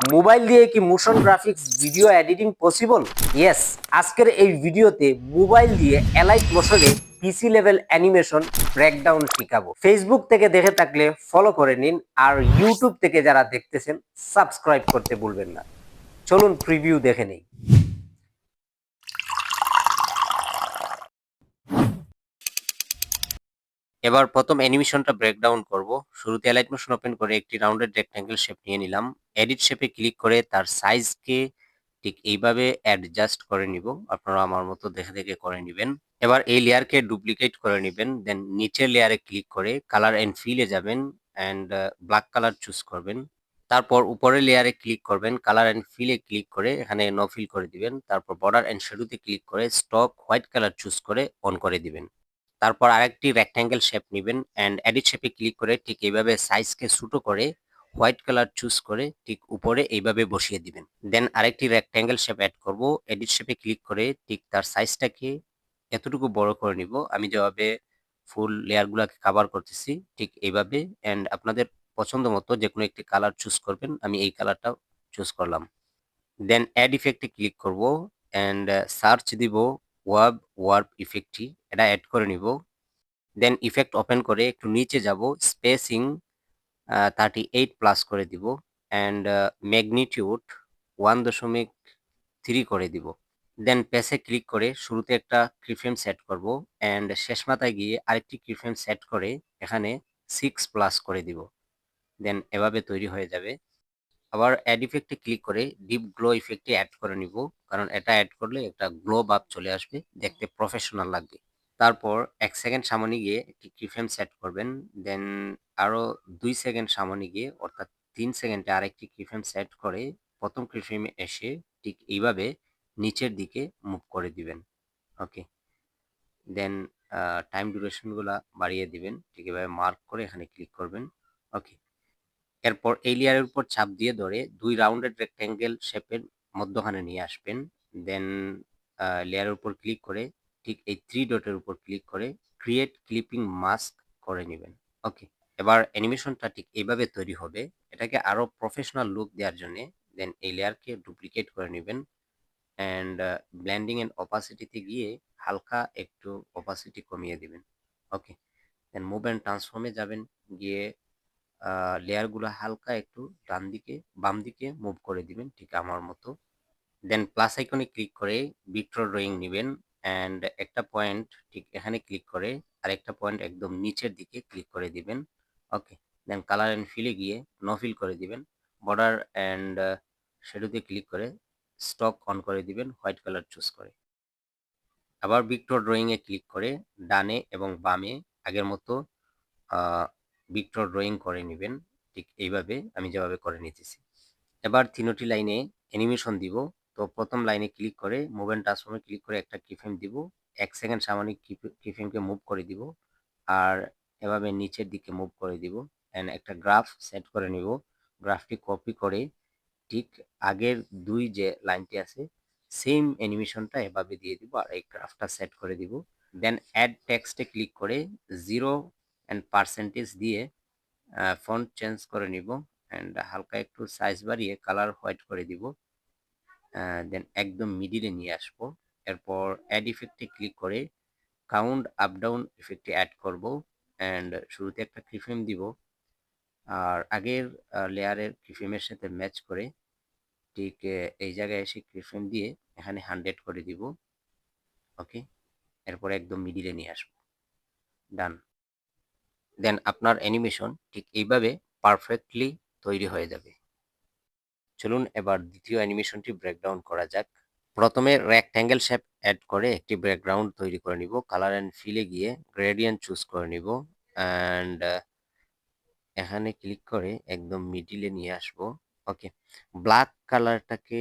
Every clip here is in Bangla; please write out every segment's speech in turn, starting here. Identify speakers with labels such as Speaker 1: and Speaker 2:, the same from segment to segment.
Speaker 1: মোবাইল দিয়ে কি motion graphics video editing possible? Yes, আজকের এই ভিডিওতে মোবাইল দিয়ে এলাইট মোশনে পিসি লেভেল অ্যানিমেশন ব্রেকডাউন শিখাবো। ফেসবুক থেকে দেখে থাকলে ফলো করে নিন, আর ইউটিউব থেকে যারা দেখতেছেন সাবস্ক্রাইব করতে ভুলবেন না। চলুন প্রিভিউ দেখে নেই। এবার প্রথম অ্যানিমেশনটা ব্রেকডাউন করব। শুরুতে এলাইট মোশন ওপেন করে একটি রাউন্ডেড রেক্ট্যাঙ্গেল শেপ নিয়ে নিলাম। এডিট শেপে ক্লিক করে তার সাইজকে ঠিক এইভাবে অ্যাডজাস্ট করে নিব। আপনারা আমার মতো দেখে দেখে করে নেবেন। এবার এই লেয়ারকে ডুপ্লিকেট করে নেবেন, দেন নিচের লেয়ারে ক্লিক করে কালার এন্ড ফিলে যাবেন অ্যান্ড ব্ল্যাক কালার চুজ করবেন। তারপর উপরের লেয়ারে ক্লিক করবেন, কালার এন্ড ফিলে ক্লিক করে এখানে নো ফিল করে দিবেন। তারপর বর্ডার এন্ড শ্যাডোতে ক্লিক করে স্টক হোয়াইট কালার চুজ করে অন করে দিবেন। তারপর আরেকটি রেক্ট্যাঙ্গেল শেপ নেবেন অ্যান্ড এডিট শেপে ক্লিক করে ঠিক এইভাবে সাইজকে ছোট করে হোয়াইট কালার চুজ করে ঠিক উপরে এইভাবে বসিয়ে দিবেন। দেন আরেকটি রেক্ট্যাঙ্গেল শেপ অ্যাড করব। এডিট শেপে ক্লিক করে ঠিক তার সাইজটাকে এতটুকু বড় করে নিব। আমি যেভাবে ফুল লেয়ারগুলোকে কভার করতেছি ঠিক এইভাবে, অ্যান্ড আপনাদের পছন্দ মতো যে কোনো একটি কালার চুজ করবেন। আমি এই কালারটা চুজ করলাম। দেন অ্যাড ইফেক্টে ক্লিক করব অ্যান্ড সার্চ দিব ওয়ার্প ইফেক্টটি, এটা অ্যাড করে নিব। দেন ইফেক্ট ওপেন করে একটু নিচে যাব, স্পেসিং 38 প্লাস করে দিব অ্যান্ড ম্যাগনিটিউড 1.3 করে দিব। দেন পেসে ক্লিক করে শুরুতে একটা কিফ্রেম সেট করব অ্যান্ড শেষ মাথায় গিয়ে আরেকটি কিফ্রেম সেট করে এখানে 6 প্লাস করে দিব। দেন এভাবে তৈরি হয়ে যাবে। আবার অ্যাড ইফেক্টে ক্লিক করে ডিপ গ্লো ইফেক্টে অ্যাড করে নিব, কারণ এটা অ্যাড করলে একটা গ্লো ভাব চলে আসবে, দেখতে প্রফেশনাল লাগবে। তারপর 1 সেকেন্ড সামনে গিয়ে একটি কিফ্রেম সেট করবেন। দেন আরো 2 সেকেন্ড সামনে গিয়ে অর্থাৎ 3 সেকেন্ডে আরেকটি কিফ্রেম সেট করে প্রথম কিফ্রেমে এসে ঠিক এইভাবে নিচের দিকে মুভ করে দিবেন। ওকে, দেন টাইম ডিউরেশনগুলা বাড়িয়ে দিবেন, ঠিক এভাবে মার্ক করে এখানে ক্লিক করবেন। ওকে, এরপর এই লেয়ারের উপর চাপ দিয়ে ধরে 2 রাউন্ডেড রেক্ট্যাঙ্গেল শেপের মধ্যখানে নিয়ে আসবেন। দেন লেয়ারের উপর ক্লিক করে ঠিক এই 3 ডটের উপর ক্লিক করে ক্রিয়েট ক্লিপিং মাস্ক করে নেবেন। ওকে, এবার অ্যানিমেশনটা ঠিক এইভাবে তৈরি হবে। এটাকে আরো প্রফেশনাল লুক দেওয়ার জন্য দেন এই লেয়ারকে ডুপ্লিকেট করে নেবেন অ্যান্ড ব্লেন্ডিং এন্ড অপাসিটিতে গিয়ে হালকা একটু অপাসিটি কমিয়ে দিবেন। ওকে, দেন মুভ অ্যান্ড ট্রান্সফর্মে যাবেন, গিয়ে লেয়ারগুলো হালকা একটু ডান দিকে বাম দিকে মুভ করে দিবেন ঠিক আমার মতো। দেন প্লাস আইকনে ক্লিক করে ভিক্টর ড্রয়িং নেবেন অ্যান্ড একটা পয়েন্ট ঠিক এখানে ক্লিক করে আর একটা পয়েন্ট একদম নিচের দিকে ক্লিক করে দিবেন। ওকে, দেন কালার অ্যান্ড ফিলে গিয়ে নো ফিল করে দিবেন। বর্ডার অ্যান্ড শ্যাডোতে ক্লিক করে স্টক অন করে দিবেন হোয়াইট কালার চুজ করে। আবার ভিক্টর ড্রয়িং এ ক্লিক করে ডানে এবং বামে আগের মতো ভিক্টর ড্রয়িং করে নেবেন ঠিক এইভাবে আমি যেভাবে করে নিতেছি। এবার তিনটি লাইনে অ্যানিমেশন দিব। তো প্রথম লাইনে ক্লিক করে মুভ অ্যান্ড ট্রান্সফর্মে ক্লিক করে একটা কিফ্রেম দিব, 1 সেকেন্ড সামনে কিফ্রেমকে মুভ করে দিব আর এভাবে নিচের দিকে মুভ করে দিব অ্যান্ড একটা গ্রাফ সেট করে নিব। গ্রাফটি কপি করে ঠিক আগের 2 যে লাইনটি আছে সেম অ্যানিমেশনটা এভাবে দিয়ে দিব আর এই গ্রাফটা সেট করে দিব। দেন অ্যাড টেক্সটে ক্লিক করে 0 অ্যান্ড পার্সেন্টেজ দিয়ে ফন্ট চেঞ্জ করে নিব অ্যান্ড হালকা একটু সাইজ বাড়িয়ে কালার হোয়াইট করে দিব। দেন একদম মিডিলে নিয়ে আসবো। এরপর অ্যাড ইফেক্টে ক্লিক করে কাউন্ট আপ ডাউন ইফেক্টে অ্যাড করব অ্যান্ড শুরুতে একটা কিফ্রেম দিব আর আগের লেয়ারের কিফ্রেমের সাথে ম্যাচ করে ঠিক এই জায়গায় এসে কিফ্রেম দিয়ে এখানে 100 করে দিব। ওকে, এরপর একদম মিডিলে নিয়ে আসবো। ডান। দেন আপনার অ্যানিমেশন ঠিক এইভাবে পারফেক্টলি তৈরি হয়ে যাবে। চলুন এবার দ্বিতীয় অ্যানিমেশনটি ব্রেকডাউন করা যাক। প্রথমে রেক্ট্যাঙ্গেল শেপ অ্যাড করে একটি ব্যাকগ্রাউন্ড তৈরি করে নিব। কালার অ্যান্ড ফিলে গিয়ে গ্রেডিয়েন্ট চুজ করে নিব অ্যান্ড এখানে ক্লিক করে একদম মিডিলে নিয়ে আসবো। ওকে, ব্ল্যাক কালারটাকে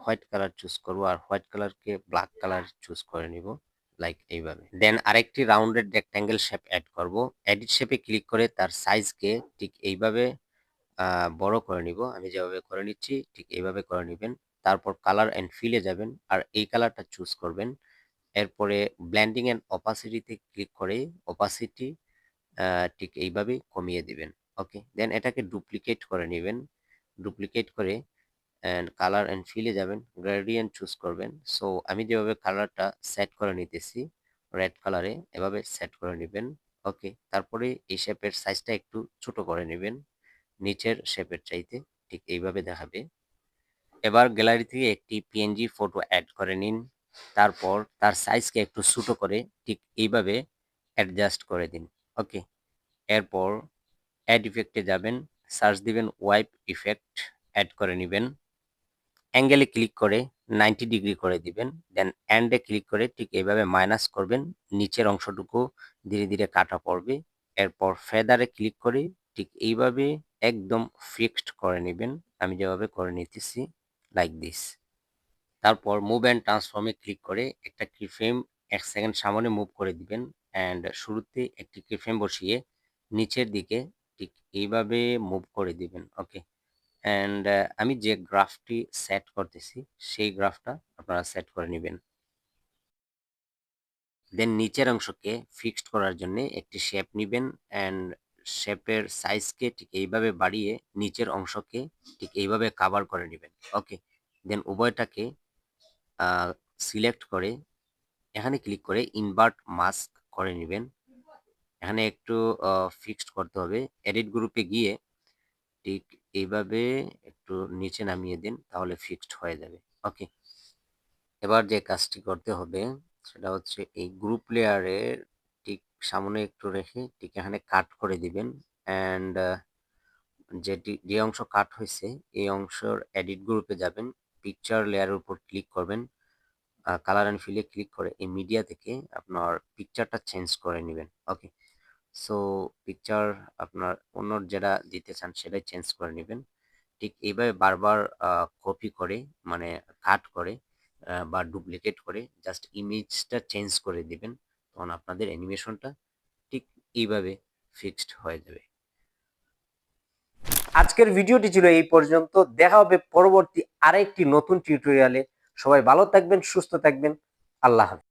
Speaker 1: হোয়াইট কালার চুজ করব আর হোয়াইট কালারকে ব্ল্যাক কালার চুজ করে নিব লাইক এইভাবে। দেন আরেকটি রাউন্ডেড রেক্ট্যাঙ্গেল শেপ অ্যাড করব। এডিট শেপে ক্লিক করে তার সাইজকে ঠিক এইভাবে বড় করে নিব। আমি যেভাবে করে নিচ্ছি ঠিক এইভাবে করে নিবেন। তারপর কালার অ্যান্ড ফিলে যাবেন আর এই কালারটা চুজ করবেন। এরপরে ব্লেন্ডিং অ্যান্ড অপাসিটিতে ক্লিক করে অপাসিটি ঠিক এইভাবে কমিয়ে দিবেন। ওকে, দেন এটাকে ডুপ্লিকেট করে নেবেন। ডুপ্লিকেট করে অ্যান্ড কালার অ্যান্ড ফিলে যাবেন, গ্রেডিয়েন্ট চুজ করবেন। সো আমি যেভাবে কালারটা সেট করে নিতেছি রেড কালারে, এভাবে সেট করে নেবেন। ওকে, তারপরে এই শেপের সাইজটা একটু ছোট করে নেবেন নিচের শেপের চাইতে, ঠিক এইভাবে দেখাবে। এবার গ্যালারি থেকে একটি পিএনজি ফটো অ্যাড করে নিন, তারপর তার সাইজকে একটু ছোট করে ঠিক এইভাবে অ্যাডজাস্ট করে দিন। ওকে, এরপর অ্যাড ইফেক্টে যাবেন, সার্চ দিবেন ওয়াইপ ইফেক্ট, অ্যাড করে নেবেন। অ্যাঙ্গেলে ক্লিক করে 90 ডিগ্রি করে দিবেন, দেন অ্যান্ডে ক্লিক করে ঠিক এইভাবে মাইনাস করবেন, নিচের অংশটুকু ধীরে ধীরে কাটা পড়বে। এরপর ফেদারে ক্লিক করে ঠিক এইভাবে একদম ফিক্সড করে নেবেন, আমি যেভাবে করে নিতেছি, লাইক দিস। তারপর মুভ অ্যান্ড ট্রান্সফর্মে ক্লিক করে একটা কিফ্রেম 1 সেকেন্ড সামনে মুভ করে দিবেন, অ্যান্ড শুরুতে একটি কিফ্রেম বসিয়ে নিচের দিকে ঠিক এইভাবে মুভ করে দিবেন। ওকে, অ্যান্ড আমি যে গ্রাফটি সেট করতেছি সেই গ্রাফটা আপনারা সেট করে নেবেন। দেন নিচের অংশকে ফিক্সড করার জন্য একটি শেপ নেবেন, অ্যান্ড শেপের সাইজকে ঠিক এইভাবে বাড়িয়ে নিচের অংশকে ঠিক এইভাবে কাভার করে নেবেন। ওকে, দেন উভয়টাকে সিলেক্ট করে এখানে ক্লিক করে ইনভার্ট মাস্ক করে নেবেন। এখানে একটু ফিক্সড করতে হবে, এডিট গ্রুপে গিয়ে ঠিক এইভাবে একটু নিচে নামিয়ে দিন, তাহলে ফিক্সড হয়ে যাবে। ওকে, এবার যে কাজটি করতে হবে সেটা হচ্ছে এই গ্রুপ লেয়ারের ঠিক সামনে একটু রেখে ঠিক এখানে কাট করে দিবেন, অ্যান্ড যে অংশ কাট হয়েছে এই অংশের এডিট গ্রুপে যাবেন, পিকচার লেয়ারের উপর ক্লিক করবেন, কালার অ্যান্ড ফিলে ক্লিক করে এই মিডিয়া থেকে আপনার পিকচারটা চেঞ্জ করে নেবেন। ওকে, সো পিকচার আপনার অন্য যেটা দিতে চান সেটাই চেঞ্জ করে নেবেন। ঠিক এইভাবে বারবার কপি করে, মানে কাট করে বা ডুপ্লিকেট করে জাস্ট ইমেজটা চেঞ্জ করে দিবেন, তখন আপনাদের অ্যানিমেশনটা ঠিক এইভাবে ফিক্সড হয়ে যাবে। আজকের ভিডিওটি ছিল এই পর্যন্ত, দেখা হবে পরবর্তী আরেকটি নতুন টিউটোরিয়ালে। সবাই ভালো থাকবেন, সুস্থ থাকবেন, আল্লাহ হাফেজ।